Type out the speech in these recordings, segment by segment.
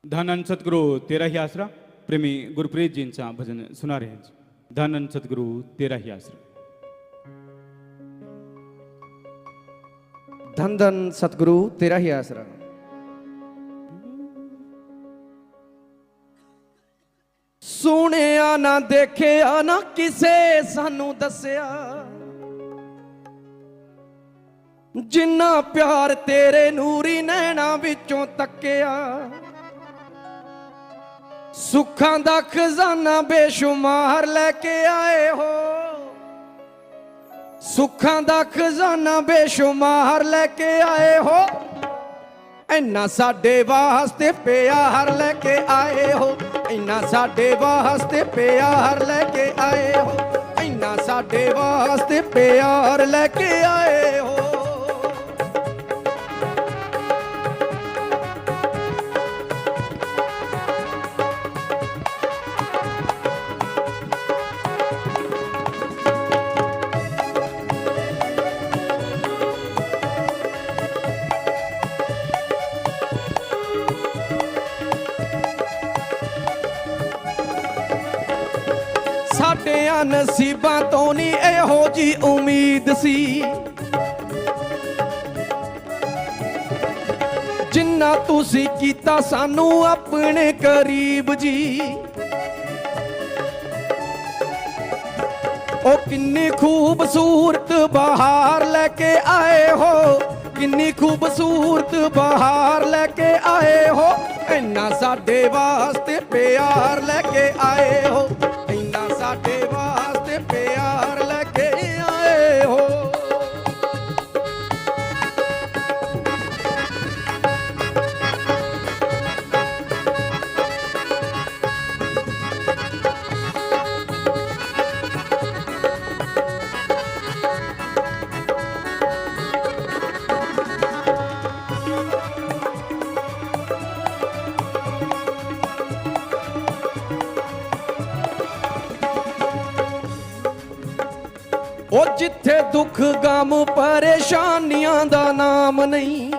धन सतगुरु तेरा ही आसरा प्रेमी गुरप्रीत जींचा भजन सुना रहे हैं। धन सतगुरु तेरा ही आसरा। धन धन सतगुरु तेरा ही आसरा। सुनिया ना देखिया ना किसे सानू दसिया, जिन्ना प्यार तेरे नूरी नैना विचों तकिया। सुखां दा खजाना बेशुमार लेके आए हो, सुखां दा खजाना बेशुमार लेके आए हो। इन्ना साडे वास्ते प्यार लेके आए हो, इन्ना साडे वास्ते प्यार लेके आए हो, इन्ना साडे वास्ते प्यार लेके आए हो। साडियां नसीबां तो नहीं इहो जी उम्मीद सी, जिन्ना तुसी कीता सानू अपने करीब जी। ओ किन्नी खूबसूरत बहार लेके आए हो, किन्नी खूबसूरत बहार लेके आए हो। इन्ना साडे वास्ते प्यार लेके आए हो, इन्ना साडे वास्ते प्यार लेके आए हो। ओ जिथे दुख गम परेशानियां दा नाम नहीं,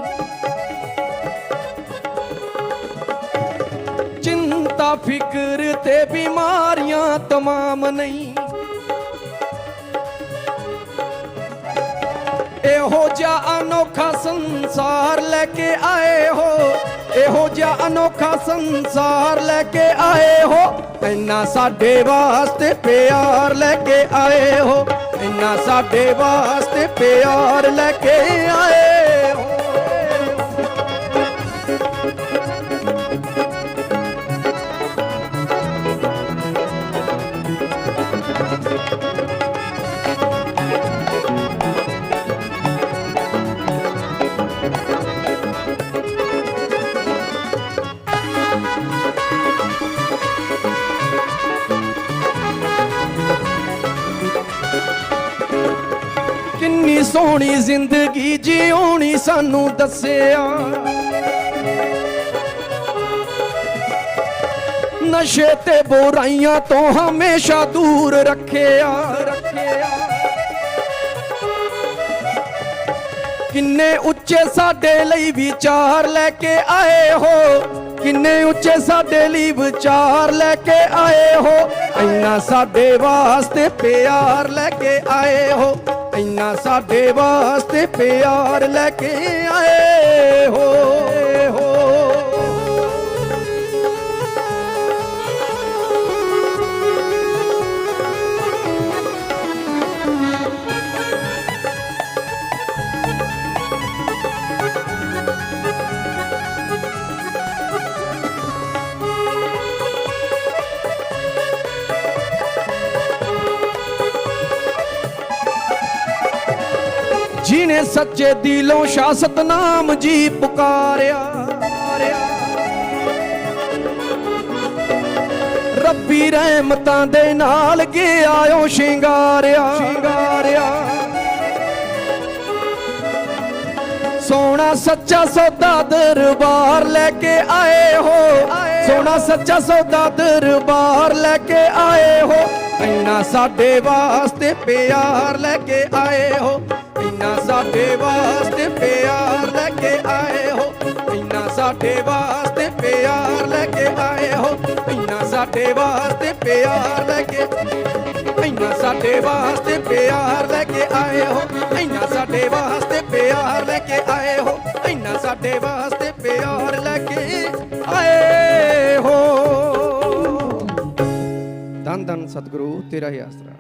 चिंता फिक्र ते बीमारियां तमाम नहीं। एहो जा अनोखा संसार लेके आए हो, एहो जा अनोखा संसार लेके आए हो। इन्ना साडे वास्ते प्यार लेके आए हो, इन्ना साडे वास्ते प्यार लेके आए हो। किन्नी सोहनी जिंदगी जीउणी सानू दसिया, नशे ते बुराइयां तो हमेशा दूर रखेया। किन्ने उच्चे साडे लई विचार लेके आए हो, किन्ने उच्चे साडे लई विचार लेके आए हो। इन्ना साडे वास्ते प्यार लेके आए हो, इन्ना साडे वास्ते प्यार लेके आए हो। जिन्हें सच्चे दिलों शाह सतनाम जी पुकारिया, रब्बी रहमतां दे नाल गे आयो शिंगारिया। सोना सच्चा सौदा दरबार लेके आए हो, सोना सच्चा सौदा दरबार लेके आए हो। इन्ना साडे वास्ते प्यार लेके आए हो, इन्ना साडे वास्ते प्यार लेके आए हो, इन्ना साडे वास्ते प्यार ਸਾਡੇ ਵਾਸਤੇ ਪਿਆਰ ਲੈ ਕੇ, ਇੰਨਾ ਸਾਡੇ ਵਾਸਤੇ ਪਿਆਰ ਲੈ ਕੇ ਆਏ ਹੋ, ਇੰਨਾ ਸਾਡੇ ਵਾਸਤੇ ਪਿਆਰ ਲੈ ਕੇ ਆਏ ਹੋ, ਇੰਨਾ ਸਾਡੇ ਵਾਸਤੇ ਪਿਆਰ ਲੈ ਕੇ ਆਏ ਹੋ। धन धन सतगुरु तेरा ही आसरा।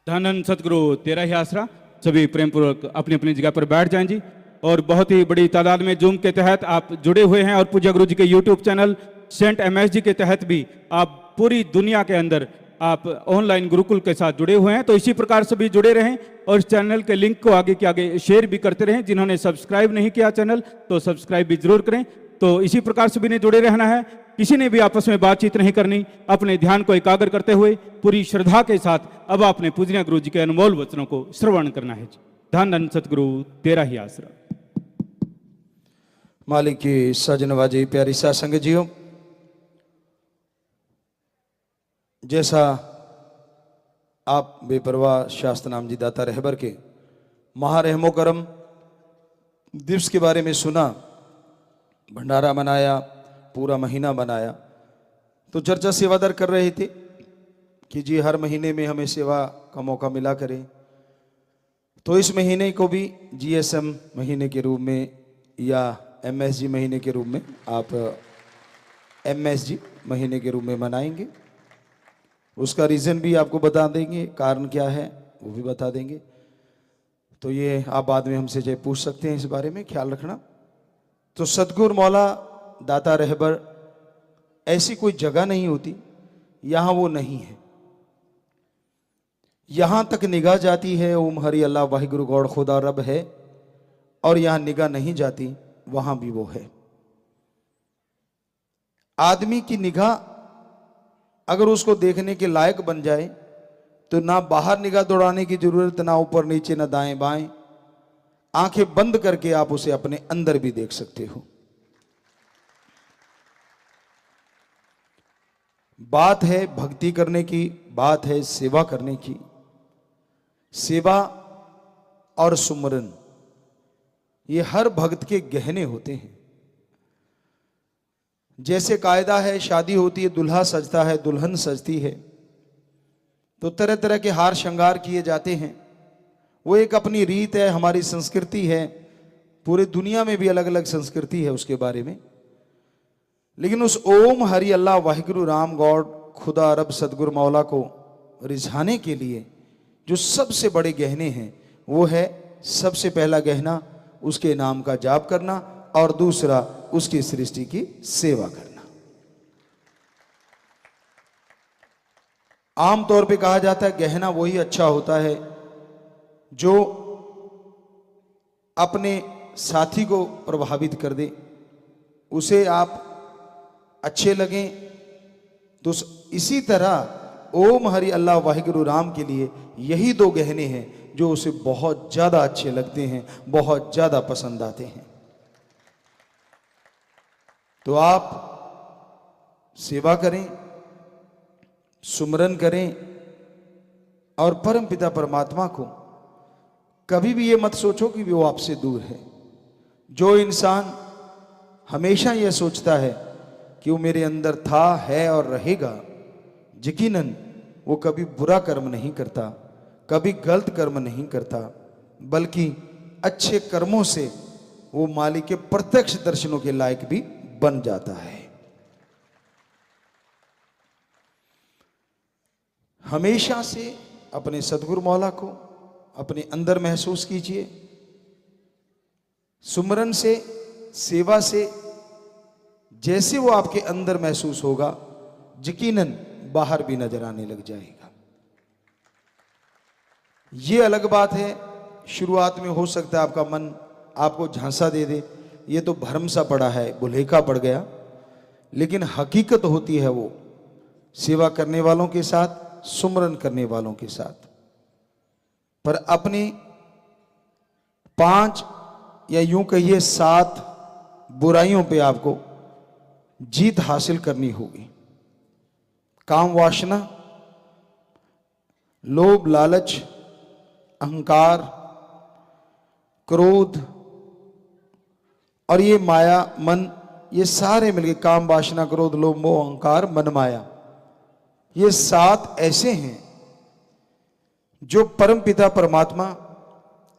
धन धन सतगुरु तेरा ही आसरा। सभी प्रेम पूर्वक अपनी अपनी जगह पर बैठ जाएं जी। और बहुत ही बड़ी तादाद में जूम के तहत आप जुड़े हुए हैं और पूज्य गुरु जी के यूट्यूब चैनल सेंट MSG के तहत भी आप पूरी दुनिया के अंदर आप ऑनलाइन गुरुकुल के साथ जुड़े हुए हैं। तो इसी प्रकार से भी जुड़े रहें और इस चैनल के लिंक को आगे के आगे शेयर भी करते रहें। जिन्होंने सब्सक्राइब नहीं किया चैनल तो सब्सक्राइब भी जरूर करें। तो इसी प्रकार से भी नहीं जुड़े रहना है। किसी ने भी आपस में बातचीत नहीं करनी, अपने ध्यान को एकाग्र करते हुए पूरी श्रद्धा के साथ अब आपने पूजनीय गुरु जी के अनमोल वचनों को श्रवण करना है। धन धन सतगुरु तेरा ही आसरा। मालिक की सजनवाजी प्यारी सा संगत जियो, जैसा आप बेपरवाह शास्त्र नाम जी दाता रहबर के महारहमो करम दिवस के बारे में सुना, भंडारा मनाया, पूरा महीना बनाया, तो चर्चा सेवादार कर रहे थे कि जी हर महीने में हमें सेवा का मौका मिला करें। तो इस महीने को भी GSM महीने के रूप में या MSG महीने के रूप में आप MSG महीने के रूप में मनाएंगे। उसका रीज़न भी आपको बता देंगे, कारण क्या है वो भी बता देंगे। तो ये आप बाद में हमसे जो पूछ सकते हैं, इस बारे में ख्याल रखना। तो सतगुरु मौला दाता रहबर ऐसी कोई जगह नहीं होती यहां वो नहीं है। यहां तक निगाह जाती है ओम हरि अल्लाह वाहिगुरु गौड़ खुदा रब है, और यहां निगाह नहीं जाती वहां भी वो है। आदमी की निगाह अगर उसको देखने के लायक बन जाए तो ना बाहर निगाह दौड़ाने की जरूरत, ना ऊपर नीचे, ना दाएं बाएं, आंखें बंद करके आप उसे अपने अंदर भी देख सकते हो। बात है भक्ति करने की, बात है सेवा करने की। सेवा और सुमरन ये हर भक्त के गहने होते हैं। जैसे कायदा है, शादी होती है, दूल्हा सजता है, दुल्हन सजती है, तो तरह तरह के हार श्रृंगार किए जाते हैं। वो एक अपनी रीत है, हमारी संस्कृति है। पूरी दुनिया में भी अलग अलग संस्कृति है उसके बारे में। लेकिन उस ओम हरि अल्लाह वाहिगुरु राम गॉड खुदा रब सतगुरु मौला को रिझाने के लिए जो सबसे बड़े गहने हैं वो है, सबसे पहला गहना उसके नाम का जाप करना, और दूसरा उसकी सृष्टि की सेवा करना। आमतौर पे कहा जाता है गहना वही अच्छा होता है जो अपने साथी को प्रभावित कर दे, उसे आप अच्छे लगें। तो इसी तरह ओम हरि अल्लाह वाहिगुरु राम के लिए यही दो गहने हैं जो उसे बहुत ज्यादा अच्छे लगते हैं, बहुत ज्यादा पसंद आते हैं। तो आप सेवा करें, सुमरन करें, और परम पिता परमात्मा को कभी भी ये मत सोचो कि वो आपसे दूर है। जो इंसान हमेशा यह सोचता है कि वो मेरे अंदर था, है और रहेगा, यकीनन वो कभी बुरा कर्म नहीं करता, कभी गलत कर्म नहीं करता, बल्कि अच्छे कर्मों से वो मालिक के प्रत्यक्ष दर्शनों के लायक भी बन जाता है। हमेशा से अपने सतगुरु मौला को अपने अंदर महसूस कीजिए। सुमरन से, सेवा से जैसे वो आपके अंदर महसूस होगा, यकीनन बाहर भी नजर आने लग जाएगा। ये अलग बात है, शुरुआत में हो सकता है आपका मन आपको झांसा दे दे, ये तो भ्रम सा पड़ा है, भुलेखा पड़ गया। लेकिन हकीकत होती है वो सेवा करने वालों के साथ, सुमरन करने वालों के साथ। पर अपनी 5 या यूं कहिए 7 बुराइयों पे आपको जीत हासिल करनी होगी। काम वासना, लोभ, लालच, अहंकार, क्रोध और ये माया मन ये सारे मिलके काम, वासना, क्रोध, लोभ, मोह, अहंकार, मन, माया, ये 7 ऐसे हैं जो परम पिता परमात्मा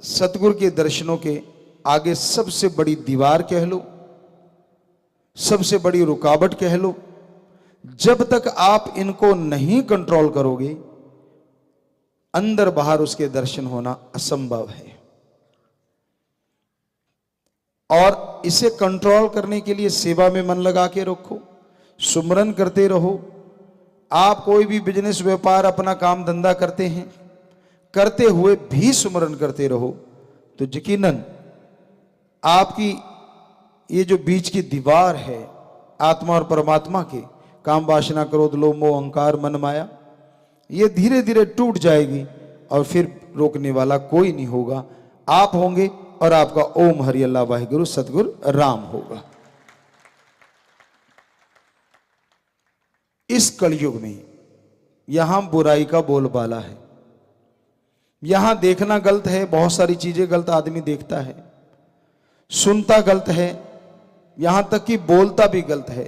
सतगुरु के दर्शनों के आगे सबसे बड़ी दीवार कह लो, सबसे बड़ी रुकावट कह लो। जब तक आप इनको नहीं कंट्रोल करोगे, अंदर बाहर उसके दर्शन होना असंभव है। और इसे कंट्रोल करने के लिए सेवा में मन लगा के रखो, सुमरन करते रहो। आप कोई भी बिजनेस, व्यापार, अपना काम धंधा करते हैं, करते हुए भी सुमरन करते रहो, तो यकीनन आपकी ये जो बीच की दीवार है आत्मा और परमात्मा के, काम, वासना, क्रोध, लोभ, मोह, अहंकार, मन, माया, ये धीरे धीरे टूट जाएगी और फिर रोकने वाला कोई नहीं होगा। आप होंगे और आपका ओम हरि अल्लाह वाहिगुरु सतगुरु राम होगा। इस कलयुग में यहां बुराई का बोलबाला है, यहां देखना गलत है, बहुत सारी चीजें गलत आदमी देखता है, सुनता गलत है, यहां तक कि बोलता भी गलत है।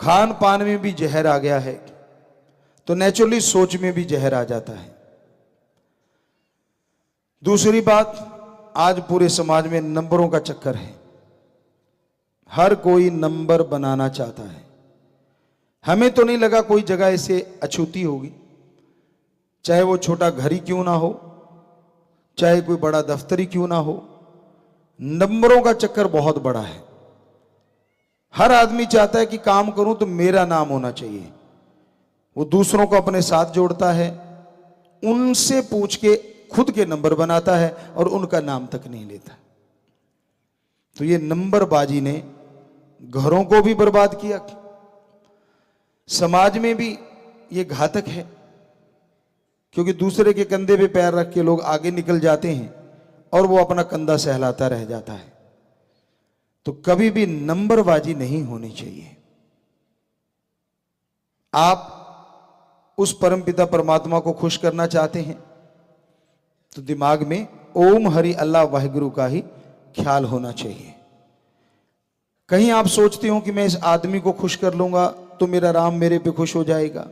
खान पान में भी जहर आ गया है, तो नेचुरली सोच में भी जहर आ जाता है। दूसरी बात, आज पूरे समाज में नंबरों का चक्कर है, हर कोई नंबर बनाना चाहता है। हमें तो नहीं लगा कोई जगह ऐसे अछूती होगी, चाहे वो छोटा घर ही क्यों ना हो, चाहे कोई बड़ा दफ्तर ही क्यों ना हो, नंबरों का चक्कर बहुत बड़ा है। हर आदमी चाहता है कि काम करूं तो मेरा नाम होना चाहिए। वो दूसरों को अपने साथ जोड़ता है, उनसे पूछ के खुद के नंबर बनाता है और उनका नाम तक नहीं लेता। तो ये नंबरबाजी ने घरों को भी बर्बाद किया, समाज में भी ये घातक है, क्योंकि दूसरे के कंधे पे पैर रख के लोग आगे निकल जाते हैं और वो अपना कंधा सहलाता रह जाता है। तो कभी भी नंबरबाजी नहीं होनी चाहिए। आप उस परमपिता परमात्मा को खुश करना चाहते हैं तो दिमाग में ओम हरि अल्लाह वाहिगुरु का ही ख्याल होना चाहिए। कहीं आप सोचते हो कि मैं इस आदमी को खुश कर लूंगा तो मेरा राम मेरे पे खुश हो जाएगा।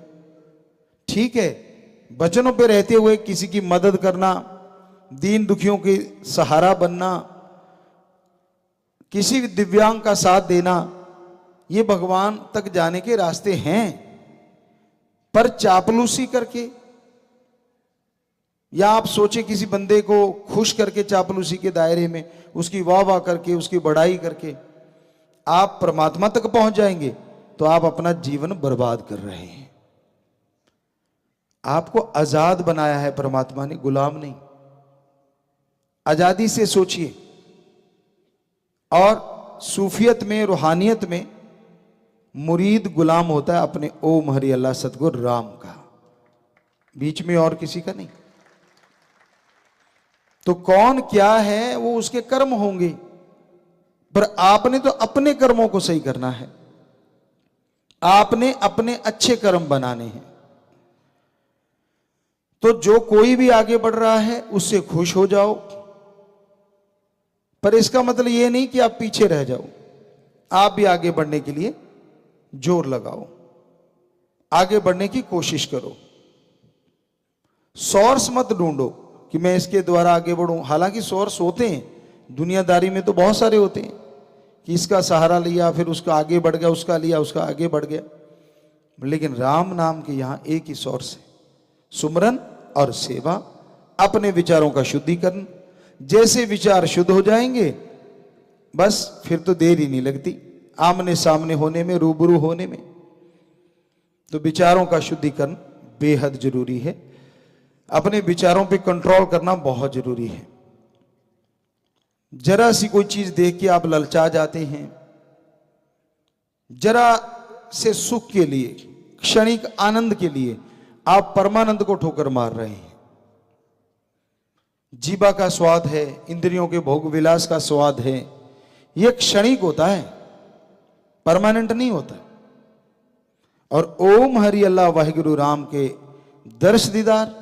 ठीक है, वचनों पे रहते हुए किसी की मदद करना, दीन दुखियों के सहारा बनना, किसी दिव्यांग का साथ देना, ये भगवान तक जाने के रास्ते हैं। पर चापलूसी करके, या आप सोचे किसी बंदे को खुश करके चापलूसी के दायरे में उसकी वाह वाह करके, उसकी बड़ाई करके आप परमात्मा तक पहुंच जाएंगे, तो आप अपना जीवन बर्बाद कर रहे हैं। आपको आजाद बनाया है परमात्मा ने, गुलाम नहीं। आजादी से सोचिए। और सूफियत में, रूहानियत में मुरीद गुलाम होता है अपने ओम हरि अल्लाह सतगुरु राम का, बीच में और किसी का नहीं। तो कौन क्या है वो उसके कर्म होंगे, पर आपने तो अपने कर्मों को सही करना है, आपने अपने अच्छे कर्म बनाने हैं। तो जो कोई भी आगे बढ़ रहा है उससे खुश हो जाओ, पर इसका मतलब यह नहीं कि आप पीछे रह जाओ। आप भी आगे बढ़ने के लिए जोर लगाओ, आगे बढ़ने की कोशिश करो। सोर्स मत ढूंढो कि मैं इसके द्वारा आगे बढ़ूं। हालांकि सोर्स होते हैं, दुनियादारी में तो बहुत सारे होते हैं कि इसका सहारा लिया, फिर उसका आगे बढ़ गया, उसका लिया, उसका आगे बढ़ गया। लेकिन राम नाम के यहां एक ही सोर्स है, सुमरन और सेवा, अपने विचारों का शुद्धिकरण। जैसे विचार शुद्ध हो जाएंगे, बस फिर तो देर ही नहीं लगती आमने सामने होने में, रूबरू होने में। तो विचारों का शुद्धिकरण बेहद जरूरी है। अपने विचारों पे कंट्रोल करना बहुत जरूरी है। जरा सी कोई चीज देख के आप ललचा जाते हैं, जरा से सुख के लिए, क्षणिक आनंद के लिए आप परमानंद को ठोकर मार रहे हैं। जीवा का स्वाद है, इंद्रियों के भोग विलास का स्वाद है, यह क्षणिक होता है, परमानेंट नहीं होता। और ओम हरि अल्लाह वाहिगुरु राम के दर्श दीदार,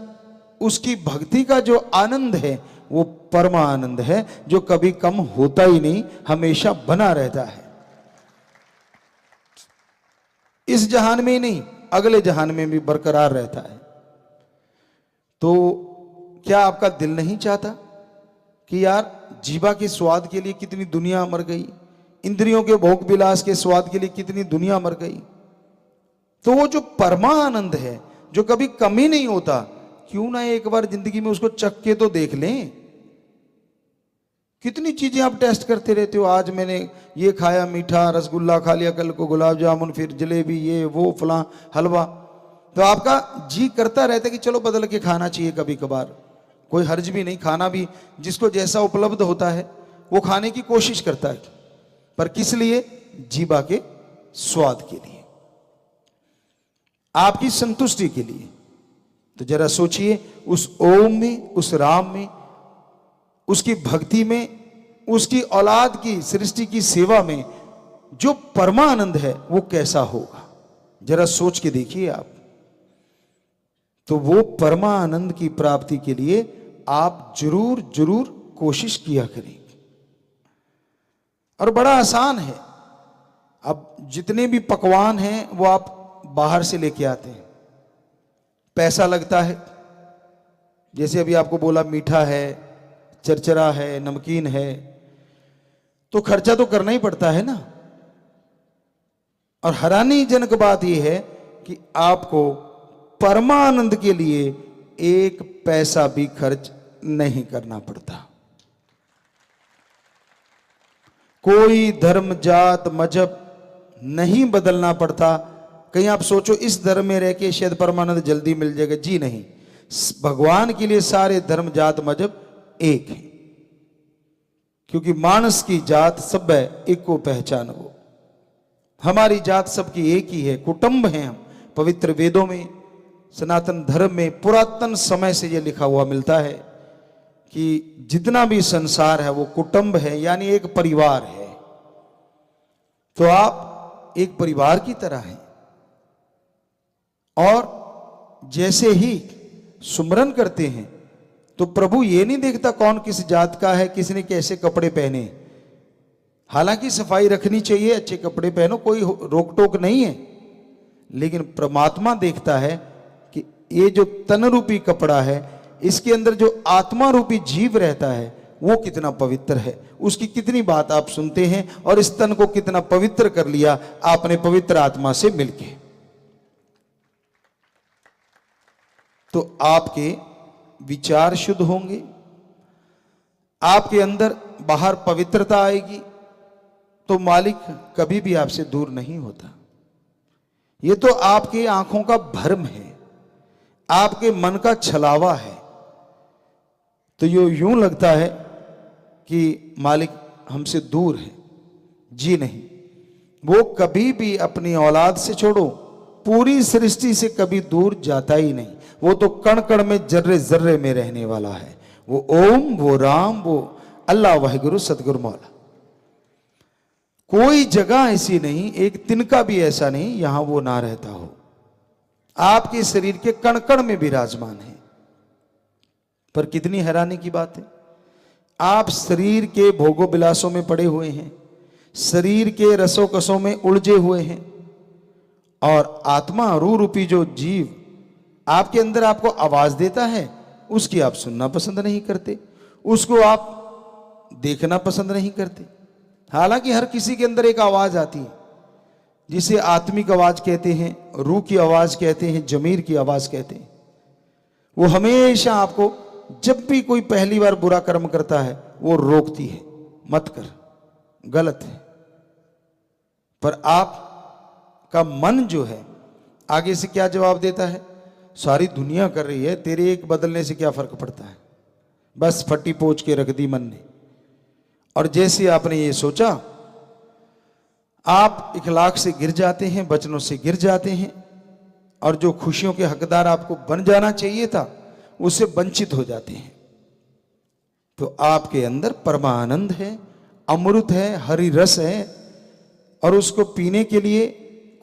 उसकी भक्ति का जो आनंद है वो परमा आनंद है, जो कभी कम होता ही नहीं, हमेशा बना रहता है। इस जहान में ही नहीं, अगले जहान में भी बरकरार रहता है। तो क्या आपका दिल नहीं चाहता कि यार जीवा के स्वाद के लिए कितनी दुनिया मर गई, इंद्रियों के भोग विलास के स्वाद के लिए कितनी दुनिया मर गई। तो वो जो परमानंद है, जो कभी कमी नहीं होता, क्यों ना एक बार जिंदगी में उसको चख के तो देख लें। कितनी चीजें आप टेस्ट करते रहते हो, आज मैंने ये खाया मीठा, रसगुल्ला खा लिया, कल को गुलाब जामुन, फिर जलेबी, ये वो फलां हलवा। तो आपका जी करता रहता है कि चलो बदल के खाना चाहिए कभी कभार, कोई हर्ज भी नहीं, खाना भी जिसको जैसा उपलब्ध होता है वो खाने की कोशिश करता है, पर किस लिए? जीवा के स्वाद के लिए, आपकी संतुष्टि के लिए। तो जरा सोचिए, उस ओम में, उस राम में, उसकी भक्ति में, उसकी औलाद की सृष्टि की सेवा में जो परमानंद है वो कैसा होगा, जरा सोच के देखिए आप। तो वो परमानंद की प्राप्ति के लिए आप जरूर जरूर कोशिश किया करें। और बड़ा आसान है, अब जितने भी पकवान हैं वो आप बाहर से लेके आते हैं, पैसा लगता है। जैसे अभी आपको बोला मीठा है, चरचरा है, नमकीन है, तो खर्चा तो करना ही पड़ता है ना। और हैरानीजनक बात यह है कि आपको परमानंद के लिए एक पैसा भी खर्च नहीं करना पड़ता। कोई धर्म, जात, मजहब नहीं बदलना पड़ता। कहीं आप सोचो इस धर्म में रह के शायद परमानंद जल्दी मिल जाएगा, जी नहीं। भगवान के लिए सारे धर्म, जात, मजहब एक है, क्योंकि मानस की जात सब है, एक को पहचान वो। हमारी जात सबकी एक ही है, कुटुंब हैं हम। पवित्र वेदों में, सनातन धर्म में पुरातन समय से यह लिखा हुआ मिलता है कि जितना भी संसार है वो कुटुंब है, यानी एक परिवार है। तो आप एक परिवार की तरह हैं। और जैसे ही सुमरन करते हैं तो प्रभु ये नहीं देखता कौन किस जात का है, किसने कैसे कपड़े पहने। हालांकि सफाई रखनी चाहिए, अच्छे कपड़े पहनो, कोई रोक टोक नहीं है, लेकिन परमात्मा देखता है कि ये जो तन रूपी कपड़ा है, इसके अंदर जो आत्मा रूपी जीव रहता है वो कितना पवित्र है, उसकी कितनी बात आप सुनते हैं, और इस तन को कितना पवित्र कर लिया आपने पवित्र आत्मा से मिलके। तो आपके विचार शुद्ध होंगे, आपके अंदर बाहर पवित्रता आएगी, तो मालिक कभी भी आपसे दूर नहीं होता। ये तो आपके आंखों का भ्रम है, आपके मन का छलावा है। तो ये यूं लगता है कि मालिक हमसे दूर है, जी नहीं। वो कभी भी अपनी औलाद से छोड़ो, पूरी सृष्टि से कभी दूर जाता ही नहीं। वो तो कण कण में, जर्रे जर्रे में रहने वाला है। वो ओम, वो राम, वो अल्लाह वाहिगुरु सतगुरु मौला। कोई जगह ऐसी नहीं, एक तिनका भी ऐसा नहीं यहां वो ना रहता हो। आपके शरीर के कण कण में विराजमान है। पर कितनी हैरानी की बात है, आप शरीर के भोगों विलासों में पड़े हुए हैं, शरीर के रसों कसों में उलझे हुए हैं, और आत्मा रू रूपी जो जीव आपके अंदर आपको आवाज देता है, उसकी आप सुनना पसंद नहीं करते, उसको आप देखना पसंद नहीं करते। हालांकि हर किसी के अंदर एक आवाज आती है, जिसे आत्मिक आवाज कहते हैं, रूह की आवाज कहते हैं, जमीर की आवाज कहते हैं। वो हमेशा आपको जब भी कोई पहली बार बुरा कर्म करता है वो रोकती है, मत कर, गलत है। पर आपका मन जो है आगे से क्या जवाब देता है? सारी दुनिया कर रही है, तेरे एक बदलने से क्या फर्क पड़ता है, बस फटी पोंछ के रख दी मन ने। और जैसे आपने ये सोचा, आप इखलाक से गिर जाते हैं, वचनों से गिर जाते हैं, और जो खुशियों के हकदार आपको बन जाना चाहिए था उससे वंचित हो जाते हैं। तो आपके अंदर परमानंद है, अमृत है, हरि रस है, और उसको पीने के लिए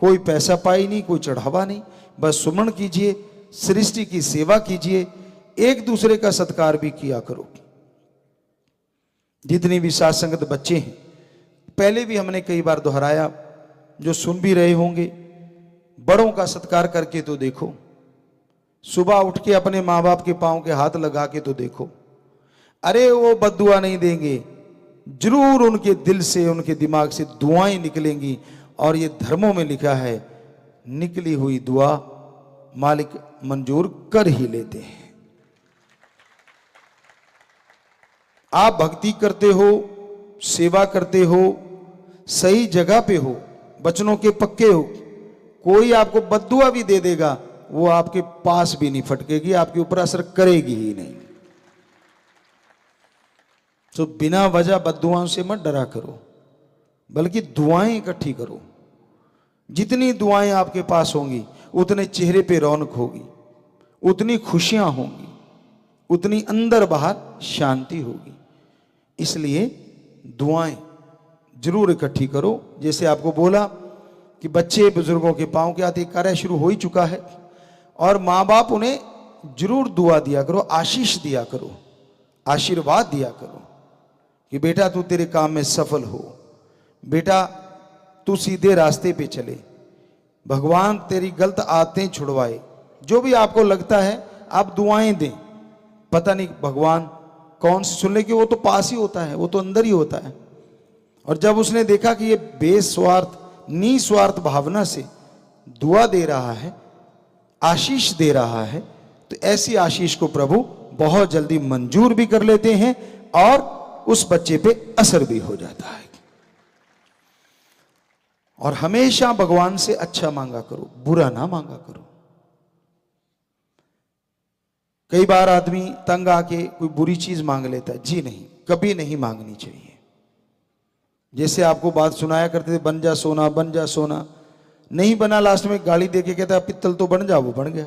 कोई पैसा पाई नहीं, कोई चढ़ावा नहीं। बस सुमन कीजिए, सृष्टि की सेवा कीजिए, एक दूसरे का सत्कार भी किया करो। जितनी भी साथ संगत बच्चे हैं, पहले भी हमने कई बार दोहराया, जो सुन भी रहे होंगे, बड़ों का सत्कार करके तो देखो, सुबह उठ के अपने माँ बाप के पांव के हाथ लगा के तो देखो। अरे वो बद्दुआ नहीं देंगे, जरूर उनके दिल से, उनके दिमाग से दुआएं निकलेंगी। और ये धर्मों में लिखा है, निकली हुई दुआ मालिक मंजूर कर ही लेते हैं। आप भक्ति करते हो, सेवा करते हो, सही जगह पे हो, वचनों के पक्के हो, कोई आपको बद्दुआ भी दे देगा, वो आपके पास भी नहीं फटकेगी, आपके ऊपर असर करेगी ही नहीं। तो बिना वजह बद्दुआओं से मत डरा करो, बल्कि दुआएं इकट्ठी करो। जितनी दुआएं आपके पास होंगी उतने चेहरे पे रौनक होगी, उतनी खुशियां होंगी, उतनी अंदर बाहर शांति होगी। इसलिए दुआएं जरूर इकट्ठी करो। जैसे आपको बोला कि बच्चे बुजुर्गों के पांव के आते कार्य शुरू हो ही चुका है, और माँ बाप उन्हें जरूर दुआ दिया करो, आशीष दिया करो, आशीर्वाद दिया करो कि बेटा तू तेरे काम में सफल हो, बेटा तू सीधे रास्ते पे चले, भगवान तेरी गलत आदतें छुड़वाए। जो भी आपको लगता है आप दुआएं दें। पता नहीं भगवान कौन सी सुन ले, कि वो तो पास ही होता है, वो तो अंदर ही होता है। और जब उसने देखा कि ये बेस्वार्थ निस्वार्थ भावना से दुआ दे रहा है, आशीष दे रहा है, तो ऐसी आशीष को प्रभु बहुत जल्दी मंजूर भी कर लेते हैं और उस बच्चे पे असर भी हो जाता है। और हमेशा भगवान से अच्छा मांगा करो, बुरा ना मांगा करो। कई बार आदमी तंग आके कोई बुरी चीज मांग लेता है। जी नहीं, कभी नहीं मांगनी चाहिए। जैसे आपको बात सुनाया करते थे, बन जा सोना, बन जा सोना, नहीं बना, लास्ट में गाली देके कहता है पित्तल तो बन जा, वो बन गया।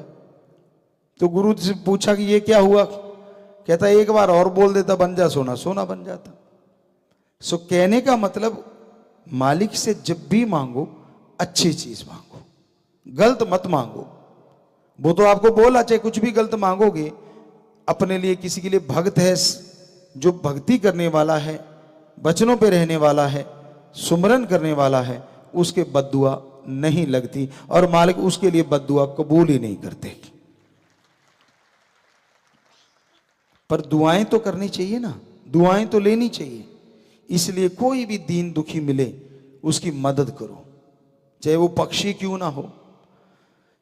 तो गुरु से पूछा कि ये क्या हुआ, कहता एक बार और बोल देता बन जा सोना, सोना बन जाता। सो कहने का मतलब मालिक से जब भी मांगो अच्छी चीज मांगो, गलत मत मांगो। वो तो आपको बोला, चाहे कुछ भी गलत मांगोगे, अपने लिए किसी के लिए भक्त है जो भक्ति करने वाला है, वचनों पे रहने वाला है, सुमरन करने वाला है, उसके बद्दुआ नहीं लगती और मालिक उसके लिए बद्दुआ कबूल ही नहीं करते। पर दुआएं तो करनी चाहिए ना, दुआएं तो लेनी चाहिए। इसलिए कोई भी दीन दुखी मिले उसकी मदद करो, चाहे वो पक्षी क्यों ना हो,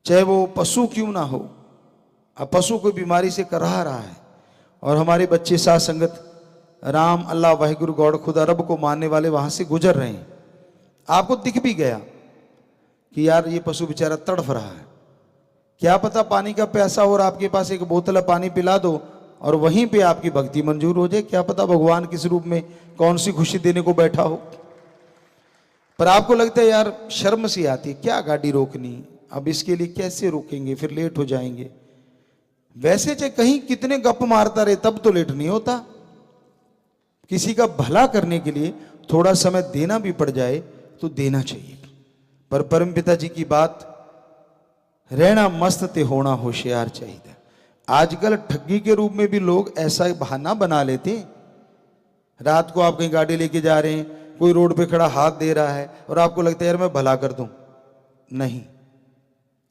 चाहे वो पशु क्यों ना हो। अब पशु कोई बीमारी से कराह रहा है और हमारे बच्चे साथ संगत राम अल्लाह वाहिगुरु गॉड खुदा रब को मानने वाले वहां से गुजर रहे हैं, आपको दिख भी गया कि यार ये पशु बेचारा तड़फ रहा है, क्या पता पानी का प्यासा और आपके पास एक बोतल पानी पिला दो और वहीं पे आपकी भक्ति मंजूर हो जाए। क्या पता भगवान किस रूप में कौन सी खुशी देने को बैठा हो। पर आपको लगता है यार शर्म सी आती है, क्या गाड़ी रोकनी, अब इसके लिए कैसे रोकेंगे, फिर लेट हो जाएंगे। वैसे चाहे कहीं कितने गप मारता रहे तब तो लेट नहीं होता। किसी का भला करने के लिए थोड़ा समय देना भी पड़ जाए तो देना चाहिए। पर परमपिता जी की बात, रहना मस्त ते होना होशियार चाहिए। आजकल ठगी के रूप में भी लोग ऐसा बहाना बना लेते हैं। रात को आप कहीं गाड़ी लेके जा रहे हैं, कोई रोड पे खड़ा हाथ दे रहा है और आपको लगता है यार मैं भला कर दूं। नहीं,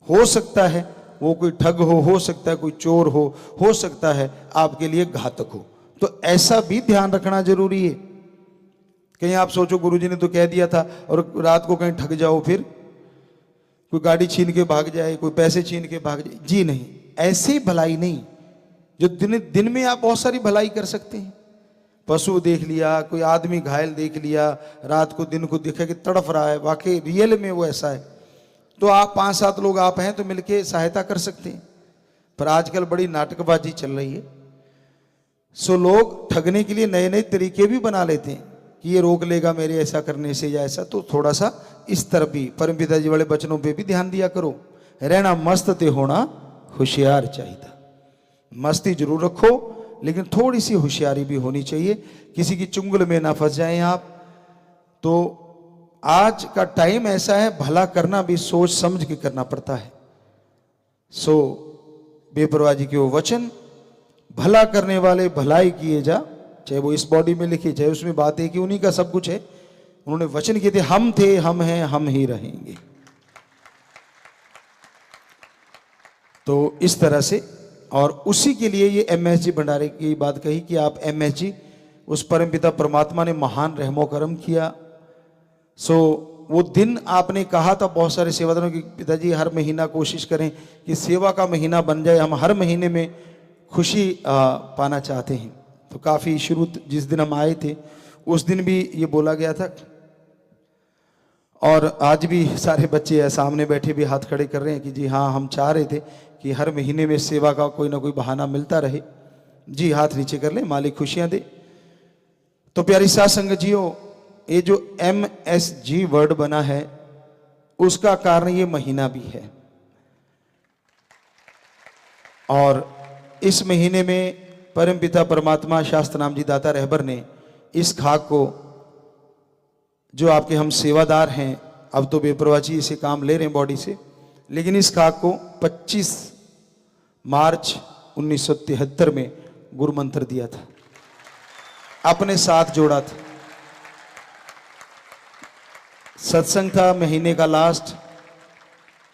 हो सकता है वो कोई ठग हो सकता है कोई चोर हो सकता है आपके लिए घातक हो। तो ऐसा भी ध्यान रखना जरूरी है। कहीं आप सोचो गुरुजी ने तो कह दिया था और रात को कहीं ठग जाओ, फिर कोई गाड़ी छीन के भाग जाए, कोई पैसे छीन के भाग जाए। जी नहीं, ऐसी भलाई नहीं। जो दिन में आप बहुत सारी भलाई कर सकते हैं। पशु देख लिया, कोई आदमी घायल देख लिया, रात को दिन को देखा कि तड़फ रहा है, वाकई रियल में वो ऐसा है, तो आप 5-7 लोग आप हैं तो मिलके सहायता कर सकते हैं। पर आजकल बड़ी नाटकबाजी चल रही है। सो लोग ठगने के लिए नए नए तरीके भी बना लेते हैं कि ये रोक लेगा मेरे ऐसा करने से या ऐसा। तो थोड़ा सा इस तरफ भी परमपिता जी वाले वचनों पे भी ध्यान दिया करो। रहना मस्त ते होना होशियार चाहिए। मस्ती जरूर रखो लेकिन थोड़ी सी होशियारी भी होनी चाहिए, किसी की चुंगल में ना फंस जाएं आप। तो आज का टाइम ऐसा है, भला करना भी सोच समझ के करना पड़ता है। सो बेपरवाह जी के वो वचन, भला करने वाले भलाई किए जा, चाहे वो इस बॉडी में लिखे चाहे उसमें बात है कि उन्हीं का सब कुछ है। उन्होंने वचन किए थे, हम थे, हम हैं, हम ही रहेंगे। तो इस तरह से, और उसी के लिए ये MSG भंडारे की बात कही कि आप MSG, उस परमपिता परमात्मा ने महान रहमो करम किया। सो वो दिन आपने कहा था बहुत सारे सेवादारों की, पिताजी हर महीना कोशिश करें कि सेवा का महीना बन जाए, हम हर महीने में खुशी पाना चाहते हैं। तो काफ़ी शुरू जिस दिन हम आए थे उस दिन भी ये बोला गया था, और आज भी सारे बच्चे सामने बैठे भी हाथ खड़े कर रहे हैं कि जी हाँ, हम चाह रहे थे कि हर महीने में सेवा का कोई ना कोई बहाना मिलता रहे। जी हाथ नीचे कर ले, मालिक खुशियां दे। तो प्यारी साथ संगतियों, ये जो MSG वर्ड बना है उसका कारण ये महीना भी है, और इस महीने में परमपिता परमात्मा शास्त्र नाम जी दाता रहबर ने इस खाक को, जो आपके हम सेवादार हैं, अब तो बेपरवाह जी इसे काम ले रहे हैं बॉडी से, लेकिन इस खाक को 25 मार्च 1973 में गुरु मंत्र दिया था, अपने साथ जोड़ा था। सत्संग था महीने का लास्ट,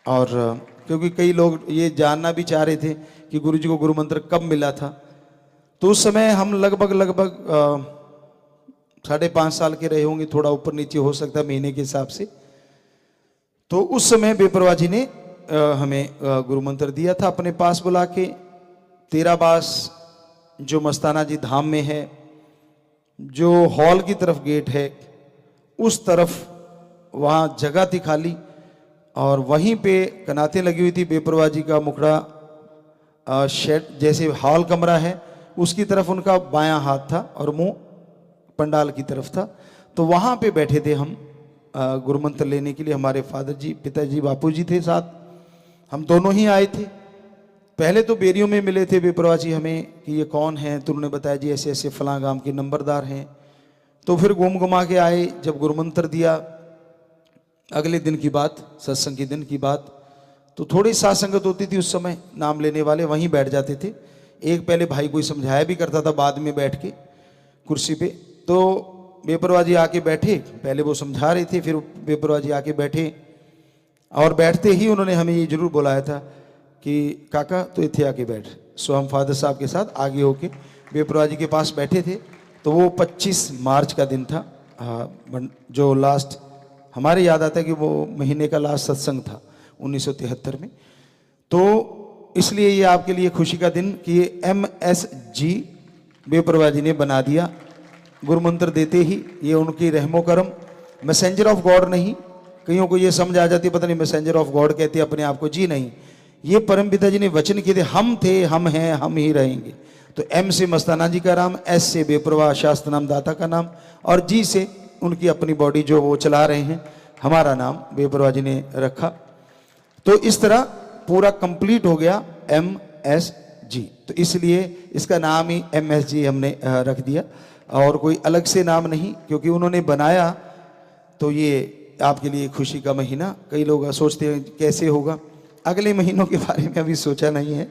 और क्योंकि कई लोग ये जानना भी चाह रहे थे कि गुरु जी को गुरु मंत्र कब मिला था, तो उस समय हम लगभग 5.5 साल के रहे होंगे, थोड़ा ऊपर नीचे हो सकता है महीने के हिसाब से। तो उस समय बेपरवाह जी ने हमें गुरु मंत्र दिया था अपने पास बुला के। 13 बास जो मस्ताना जी धाम में है, जो हॉल की तरफ गेट है, उस तरफ वहाँ जगह थी खाली, और वहीं पे कनातें लगी हुई थी। बेपरवाह जी का मुखड़ा शेड जैसे हॉल कमरा है उसकी तरफ उनका बायां हाथ था, और मुंह पंडाल की तरफ था। तो वहाँ पे बैठे थे हम गुरु मंत्र लेने के लिए। हमारे फादर जी, पिताजी, बापू जी थे साथ, हम दोनों ही आए थे। पहले तो बेरियों में मिले थे बेपरवाह जी हमें कि ये कौन है, तो उन्होंने बताया जी ऐसे ऐसे फलां गांव के नंबरदार हैं। तो फिर घूम घुमा के आए, जब गुरु मंत्र दिया, अगले दिन की बात, सत्संग के दिन की बात, तो थोड़ी साथ संगत होती थी उस समय, नाम लेने वाले वहीं बैठ जाते थे। एक पहले भाई कोई समझाया भी करता था बाद में बैठ के कुर्सी पे, तो बेपरवाह जी आके बैठे, पहले वो समझा रहे थे, फिर बेपरवाह जी आके बैठे, और बैठते ही उन्होंने हमें ये जरूर बुलाया था कि काका तो इत्थे आके बैठ। सो हम फादर साहब के साथ आगे होके बेपरवाह जी के पास बैठे थे। तो वो 25 मार्च का दिन था, जो लास्ट हमारे याद आता है कि वो महीने का लास्ट सत्संग था 1973 में। तो इसलिए ये आपके लिए खुशी का दिन कि ये MSG बेपरवाह जी ने बना दिया। गुरु मंत्र देते ही ये उनकी रहमो करम, मैसेंजर ऑफ गॉड नहीं। कईयों को ये समझ आ जाती, पता नहीं मैसेंजर ऑफ गॉड कहते अपने आप को, जी नहीं, ये परम पिता जी ने वचन किए थे, हम थे, हम हैं, हम ही रहेंगे। तो M से मस्ताना जी का नाम, S से बेपरवाह शास्त्र नाम दाता का नाम, और G से उनकी अपनी बॉडी जो वो चला रहे हैं, हमारा नाम बेपरवाह जी ने रखा। तो इस तरह पूरा कंप्लीट हो गया MSG। तो इसलिए इसका नाम ही MSG हमने रख दिया, और कोई अलग से नाम नहीं, क्योंकि उन्होंने बनाया। तो ये आपके लिए खुशी का महीना। कई लोग सोचते हैं कैसे होगा, अगले महीनों के बारे में अभी सोचा नहीं है।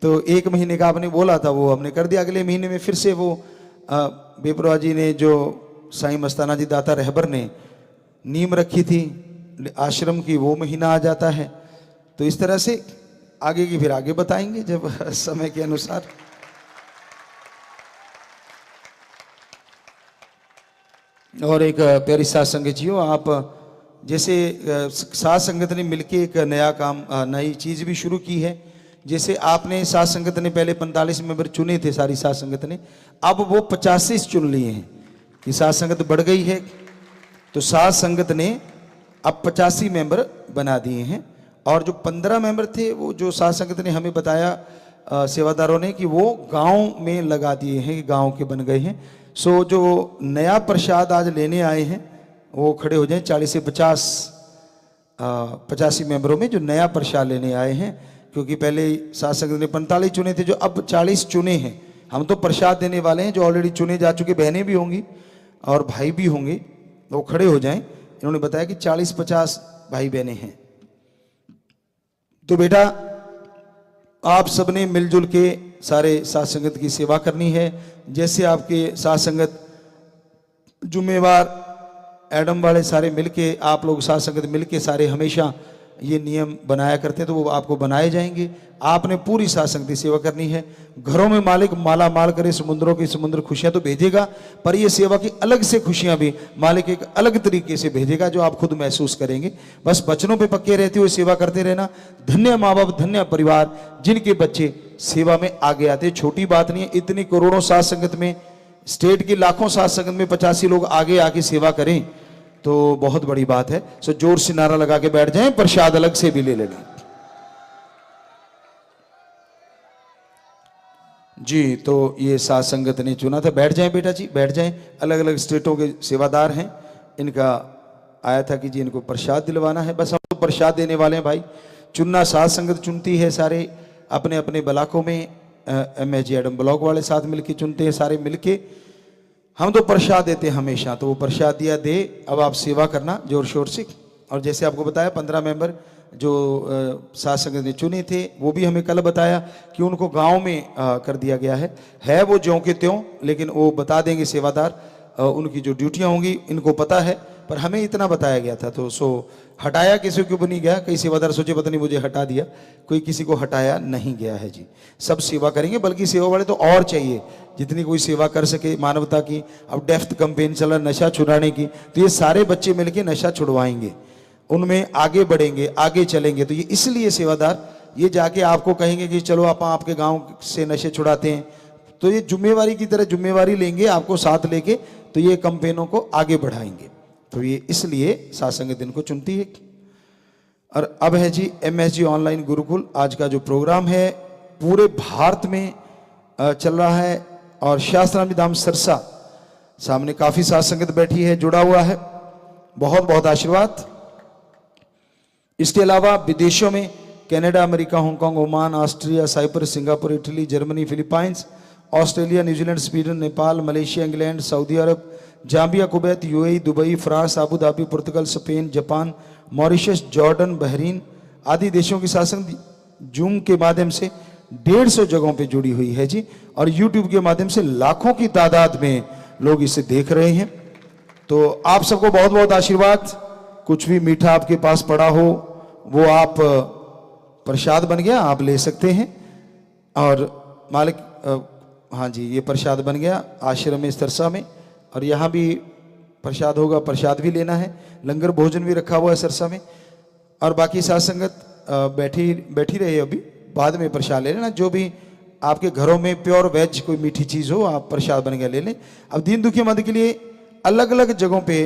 तो 1 महीने का आपने बोला था, वो हमने कर दिया। अगले महीने में फिर से वो बेपरवाह जी ने, जो साईं मस्ताना जी दाता रहबर ने नीम रखी थी आश्रम की, वो महीना आ जाता है। तो इस तरह से आगे की फिर आगे बताएंगे जब समय के अनुसार। और एक प्यारी साथ संगत जियो, आप जैसे साथ संगत ने मिलके एक नया काम, नई चीज़ भी शुरू की है। जैसे आपने साथ संगत ने पहले 45 मेंबर चुने थे, सारी साथ संगत ने, अब वो 85 चुन लिए हैं कि साथ संगत बढ़ गई है। तो साथ संगत ने अब 85 मेंबर बना दिए हैं। और जो 15 मेंबर थे, वो जो साथ संगत ने हमें बताया सेवादारों ने, कि वो गांव में लगा दिए हैं, कि गांव के बन गए हैं। सो जो नया प्रसाद आज लेने आए हैं वो खड़े हो जाएं। 40 से 85 मेंबरों में जो नया प्रसाद लेने आए हैं, क्योंकि पहले साथ संगत ने 45 चुने थे, जो अब 40 चुने हैं। हम तो प्रसाद देने वाले हैं, जो ऑलरेडी चुने जा चुके बहनें भी होंगी और भाई भी होंगे, वो खड़े हो जाएं। इन्होंने बताया कि 40-50 भाई बहनें हैं। तो बेटा आप सबने मिलजुल के सारे साथ संगत की सेवा करनी है। जैसे आपके साथ संगत जुम्मेवार एडम वाले सारे मिलके, आप लोग साथ संगत मिलके सारे हमेशा ये नियम बनाया करते हैं तो वो आपको बनाए जाएंगे। आपने पूरी साथ संगति सेवा करनी है। घरों में मालिक माला माल करे, समुद्रों की समुद्र खुशियां तो भेजेगा, पर ये सेवा की अलग से खुशियां भी मालिक एक अलग तरीके से भेजेगा जो आप खुद महसूस करेंगे। बस बचनों पे पक्के रहते हुए सेवा करते रहना। धन्य माँ बाप, धन्य परिवार जिनके बच्चे सेवा में आगे आते। छोटी बात नहीं है, इतनी करोड़ों साथ संगत में, स्टेट की लाखों साथ संगत में 85 लोग आगे आके सेवा करें तो बहुत बड़ी बात है। सो जोर से नारा लगा के बैठ जाएं, प्रसाद अलग से भी ले लेना जी। तो ये साथ संगत ने चुना था। बैठ जाएं बेटा जी, बैठ जाएं। अलग अलग स्टेटों के सेवादार हैं, इनका आया था कि जी इनको प्रसाद दिलवाना है। बस हम तो प्रसाद देने वाले हैं भाई। चुनना साथ संगत चुनती है, सारे अपने अपने ब्लॉकों में MSG एडम ब्लॉक वाले साथ मिलके चुनते हैं, सारे मिलके। हम तो प्रसाद देते हैं हमेशा, तो वो प्रसाद दिया दे। अब आप सेवा करना जोर शोर से। और जैसे आपको बताया 15 मेंबर जो साथ संगत ने चुने थे, वो भी हमें कल बताया कि उनको गांव में कर दिया गया है वो ज्यों के त्यों, लेकिन वो बता देंगे सेवादार उनकी जो ड्यूटियां होंगी, इनको पता है, पर हमें इतना बताया गया था। तो सो हटाया किसी को भी नहीं गया। कई सेवादार सोचे पता नहीं मुझे हटा दिया, कोई किसी को हटाया नहीं गया है जी। सब सेवा करेंगे, बल्कि सेवा वाले तो और चाहिए, जितनी कोई सेवा कर सके मानवता की। अब डेफ्थ कैंपेन चला नशा छुड़ाने की, तो ये सारे बच्चे मिलके नशा छुड़वाएंगे, उनमें आगे बढ़ेंगे, आगे चलेंगे। तो ये इसलिए सेवादार ये जाके आपको कहेंगे कि चलो आप आपके गांव से नशे छुड़ाते हैं, तो ये जिम्मेवारी की तरह जिम्मेवारी लेंगे आपको साथ लेके, तो ये कैंपेनों को आगे बढ़ाएंगे। तो ये इसलिए साथ संगत दिन को चुनती है। और अब है जी MSG ऑनलाइन गुरुकुल। आज का जो प्रोग्राम है पूरे भारत में चल रहा है, और शास्त्राम धाम सरसा सामने काफी साथ संगत बैठी है, जुड़ा हुआ है। बहुत बहुत आशीर्वाद। इसके अलावा विदेशों में Canada, America, Hong Kong, Oman, Austria, Cyprus, Singapore, Italy, Germany, Philippines, Australia, New Zealand, Sweden, Nepal, Malaysia, England, Saudi Arab, Zambia, Kuwait, UAE, Dubai, France, Abu Dhabi, पुर्तगाल, Spain, Japan, Mauritius, Jordan, Bahrain आदि देशों की शासन जूम के माध्यम से 150 जगहों पे जुड़ी हुई है जी। और यूट्यूब के माध्यम से लाखों की तादाद में लोग इसे देख रहे हैं। तो आप सबको बहुत बहुत आशीर्वाद। कुछ भी मीठा आपके पास पड़ा हो वो आप प्रसाद बन गया, आप ले सकते हैं। और मालिक हाँ जी, ये प्रसाद बन गया आश्रम में सरसा में, और यहाँ भी प्रसाद होगा, प्रसाद भी लेना है। लंगर भोजन भी रखा हुआ है सरसा में। और बाकी साथ संगत बैठी रहे, अभी बाद में प्रसाद ले लेना। जो भी आपके घरों में प्योर वेज कोई मीठी चीज़ हो, आप प्रसाद बन गया ले लें। अब दीन दुखी मद के लिए अलग अलग जगहों पे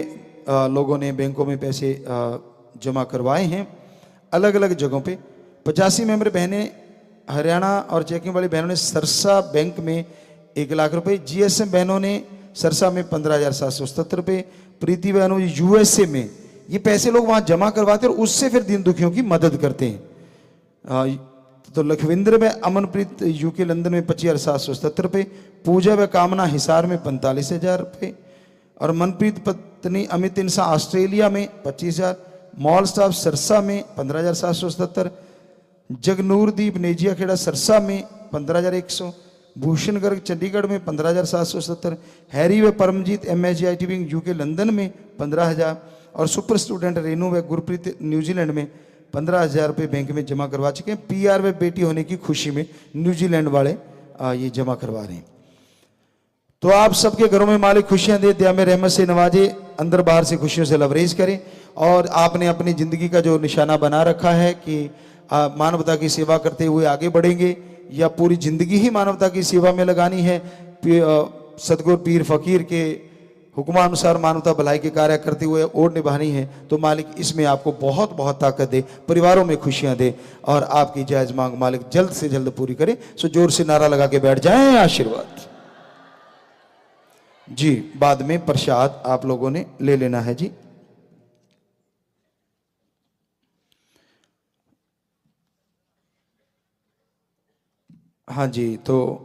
लोगों ने बैंकों में पैसे जमा करवाए हैं, अलग अलग जगहों पे। 85 मेंबर बहनें हरियाणा और चेकिंग वाली बहनों ने सरसा बैंक में 1 लाख रुपए, GSM बहनों ने सरसा में 15,777 रुपये, प्रीति बहनों USA में ये पैसे लोग वहाँ जमा करवाते हैं और उससे फिर दीन दुखियों की मदद करते हैं। तो लखविंद्र में, अमनप्रीत UK लंदन में 25,777 रुपये, पूजा व कामना हिसार में 45,000 रुपये, और मनप्रीत पत्नी अमित इंसा ऑस्ट्रेलिया में 25,000, मॉल स्टाफ सरसा में 15,777, जगनूरदीप नेजिया खेड़ा सरसा में 15,100, भूषण गर्ग चंडीगढ़ में 15,777, हैरी व Paramjit MSG IT wing UK London में 15,000, और सुपर स्टूडेंट रेनू व गुरप्रीत न्यूजीलैंड में 15,000 रुपये बैंक में जमा करवा चुके हैं। PR व बेटी होने की खुशी में न्यूजीलैंड वाले ये जमा करवा रहे हैं। तो आप सबके घरों में मालिक खुशियां दे, दया में रहमत से नवाजे, अंदर बाहर से खुशियों से लवरेज करें। और आपने अपनी ज़िंदगी का जो निशाना बना रखा है कि मानवता की सेवा करते हुए आगे बढ़ेंगे, या पूरी ज़िंदगी ही मानवता की सेवा में लगानी है, सदगुरु पीर फकीर के हुक्मानुसार मानवता भलाई के कार्य करते हुए और निभानी है, तो मालिक इसमें आपको बहुत बहुत ताकत दे, परिवारों में खुशियां दे, और आपकी जायज़ मांग मालिक जल्द से जल्द पूरी करे। सो जोर से नारा लगा के बैठ जाएं, आशीर्वाद जी। बाद में प्रसाद आप लोगों ने ले लेना है जी। हाँ जी, तो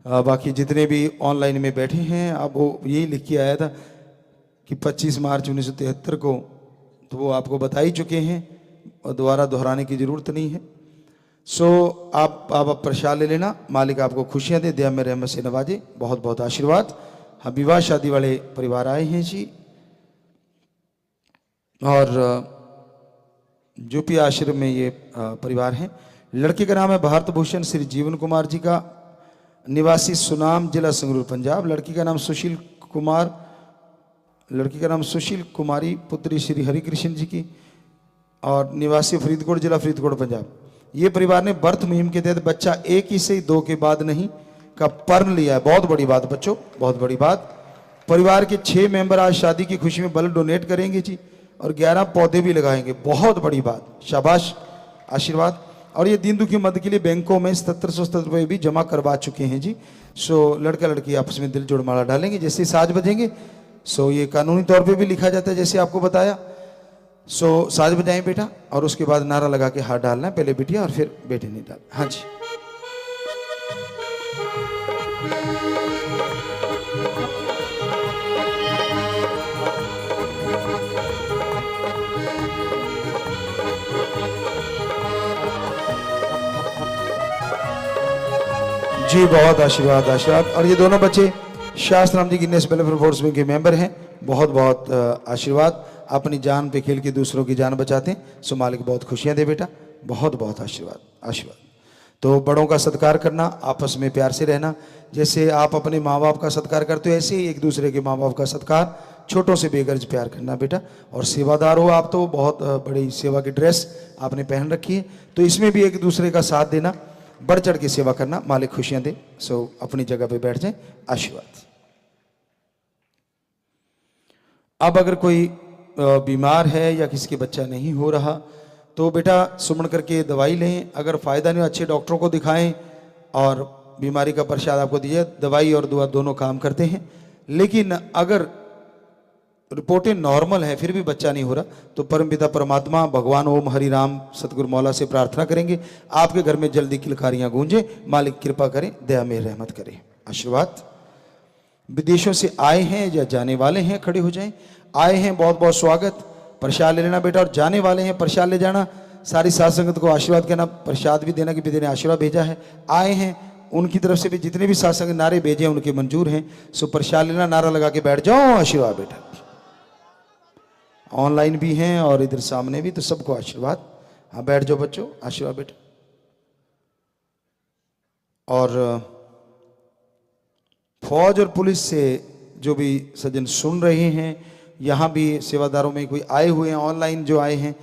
बाकी जितने भी ऑनलाइन में बैठे हैं, अब वो यही लिख के आया था कि 25 मार्च 1973 को, तो वो आपको बता ही चुके हैं और दोबारा दोहराने की जरूरत नहीं है। सो आप प्रसाद ले लेना। मालिक आपको खुशियां दे, दया में रहमत से नवाजे। बहुत बहुत आशीर्वाद। हाँ, विवाह शादी वाले परिवार आए हैं जी। और यूपी आश्रम में ये परिवार है। लड़के का नाम है भारत भूषण श्री जीवन कुमार जी का, निवासी सुनाम, जिला संगरूर, पंजाब। लड़की का नाम सुशील कुमारी, पुत्री श्री हरिकृष्ण जी की, और निवासी फरीदकोट, जिला फरीदकोट, पंजाब। ये परिवार ने बर्थ मुहिम के तहत बच्चा एक ही से 2 के बाद नहीं का पर्ण लिया है। बहुत बड़ी बात बच्चों, बहुत बड़ी बात। परिवार के 6 मेंबर आज शादी की खुशी में ब्लड डोनेट करेंगे जी, और 11 पौधे भी लगाएंगे। बहुत बड़ी बात, शाबाश, आशीर्वाद। और ये दीन दुखी मदद के लिए बैंकों में 7777 रुपये भी जमा करवा चुके हैं जी। सो लड़का लड़की आपस में दिल जोड़ माला डालेंगे। जैसे ही साज बजेंगे, सो ये कानूनी तौर पे भी लिखा जाता है जैसे आपको बताया। सो साज बजाएं बेटा, और उसके बाद नारा लगा के हाथ डालना है, पहले बिटिया और फिर बेटे ने डाल। हाँ जी। जी बहुत आशीर्वाद, आशीर्वाद। और ये दोनों बच्चे शास्त्र राम जी गिनेस वेलफेयर फोर्स के मेंबर हैं। बहुत बहुत आशीर्वाद। अपनी जान पे खेल के दूसरों की जान बचाते हैं। सो मालिक बहुत खुशियां दे बेटा, बहुत बहुत आशीर्वाद, आशीर्वाद। तो बड़ों का सत्कार करना, आपस में प्यार से रहना। जैसे आप अपने माँ बाप का सत्कार करते हो, ऐसे ही एक दूसरे के माँ बाप का सत्कार, छोटों से बेगर्ज प्यार करना बेटा। और सेवादार हो आप, तो बहुत बड़ी सेवा की ड्रेस आपने पहन रखी है, तो इसमें भी एक दूसरे का साथ देना, बढ़ चढ़ के सेवा करना। मालिक खुशियां दे। सो अपनी जगह पे बैठ जाए, आशीर्वाद। अब अगर कोई बीमार है या किसी के बच्चा नहीं हो रहा, तो बेटा सुमन करके दवाई लें। अगर फायदा नहीं हो, अच्छे डॉक्टरों को दिखाएं और बीमारी का प्रसाद आपको दीजिए। दवाई और दुआ दोनों काम करते हैं। लेकिन अगर रिपोर्टें नॉर्मल है फिर भी बच्चा नहीं हो रहा, तो परमपिता परमात्मा भगवान ओम हरि राम सतगुरु मौला से प्रार्थना करेंगे आपके घर में जल्दी किलकारियां गूंजे। मालिक कृपा करें, दया में रहमत करें, आशीर्वाद। विदेशों से आए हैं या जाने वाले हैं, खड़े हो जाएं। आए हैं बहुत बहुत स्वागत, प्रसाद ले लेना बेटा। और जाने वाले हैं, प्रसाद ले जाना। सारी साध संगत को आशीर्वाद कहना, प्रसाद भी देना कि पिता ने आशीर्वाद भेजा है। आए हैं उनकी तरफ से भी जितने भी साध संगत नारे भेजे उनके मंजूर हैं। सो प्रसाद लेना, नारा लगा के बैठ जाओ, आशीर्वाद बेटा। ऑनलाइन भी हैं और इधर सामने भी, तो सबको आशीर्वाद। हाँ बैठ जाओ बच्चों, आशीर्वाद बेटा। और फौज और पुलिस से जो भी सज्जन सुन रहे हैं, यहाँ भी सेवादारों में कोई आए हुए हैं, ऑनलाइन जो आए हैं,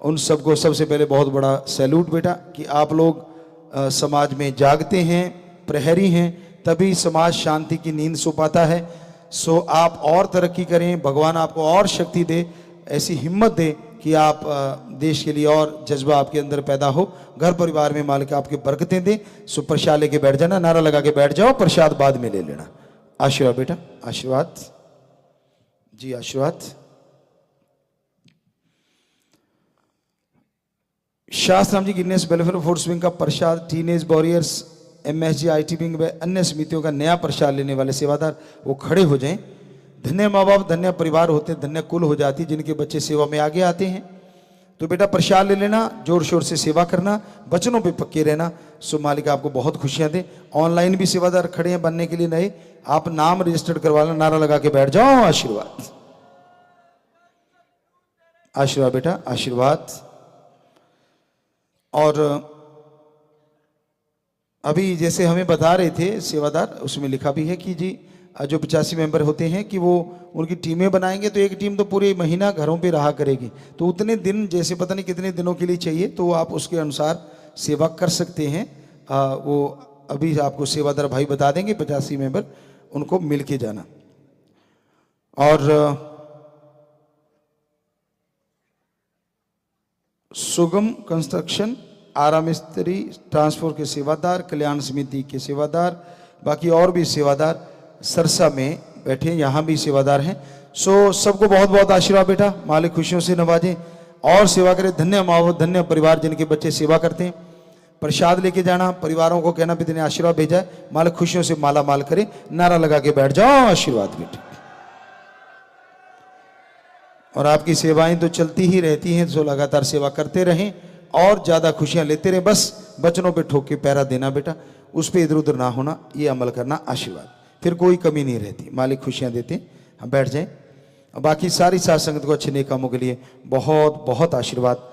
उन सबको सबसे पहले बहुत बड़ा सैल्यूट बेटा कि आप लोग समाज में जागते हैं, प्रहरी हैं, तभी समाज शांति की नींद सो पाता है। सो आप और तरक्की करें, भगवान आपको और शक्ति दे, ऐसी हिम्मत दे कि आप देश के लिए और जज्बा आपके अंदर पैदा हो। घर परिवार में मालिक आपके बरकतें दे। सो प्रसाद लेके बैठ जाना, नारा लगा के बैठ जाओ, प्रसाद बाद में ले लेना। आशीर्वाद बेटा, आशीर्वाद जी, आशीर्वाद। शास्त्र राम जी गिनेस वेलफेयर फोर्स विंग का प्रसाद teenage warriors, MSG IT wing व अन्य समितियों का नया प्रसाद लेने वाले सेवादार वो खड़े हो जाएं। धन्य माँ बाप, धन्य परिवार होते, धन्य कुल हो जाती जिनके बच्चे सेवा में आगे आते हैं। तो बेटा प्रसाद ले लेना, जोर शोर से सेवा करना, बचनों पे पक्के रहना। सो मालिक आपको बहुत खुशियां दे। ऑनलाइन भी सेवादार खड़े हैं बनने के लिए नए, आप नाम रजिस्टर्ड करवा लेना, नारा लगा के बैठ जाओ, आशीर्वाद, आशीर्वाद बेटा, आशीर्वाद। और अभी जैसे हमें बता रहे थे सेवादार, उसमें लिखा भी है कि जी जो 85 मेंबर होते हैं कि वो उनकी टीमें बनाएंगे, तो एक टीम तो पूरे महीना घरों पे रहा करेगी। तो उतने दिन, जैसे पता नहीं कितने दिनों के लिए चाहिए, तो आप उसके अनुसार सेवा कर सकते हैं। वो अभी आपको सेवादार भाई बता देंगे, 85 मेंबर, उनको मिल के जाना। और सुगम कंस्ट्रक्शन, आरा मिस्त्री ट्रांसपोर्ट के सेवादार, कल्याण समिति के सेवादार, बाकी और भी सेवादार सरसा में बैठे, यहाँ भी सेवादार हैं। सो सबको बहुत बहुत आशीर्वाद बेटा, मालिक खुशियों से नवाजे और सेवा करे। धन्य माँ, धन्य परिवार जिनके बच्चे सेवा करते हैं। प्रसाद लेके जाना, परिवारों को कहना पिता ने आशीर्वाद भेजा है, मालिक खुशियों से माला माल करे, नारा लगा के बैठ जाओ, आशीर्वाद बेटे। और आपकी सेवाएं तो चलती ही रहती हैं, तो लगातार सेवा करते रहें और ज्यादा खुशियां लेते रहें। बस बचनों पे ठोक के पैरा देना बेटा, उस पर इधर उधर ना होना, ये अमल करना, आशीर्वाद। फिर कोई कमी नहीं रहती, मालिक खुशियां देते हैं। हम बैठ जाएं। बाकी सारी साथ संगत को अच्छे नेक कामों के लिए बहुत बहुत आशीर्वाद।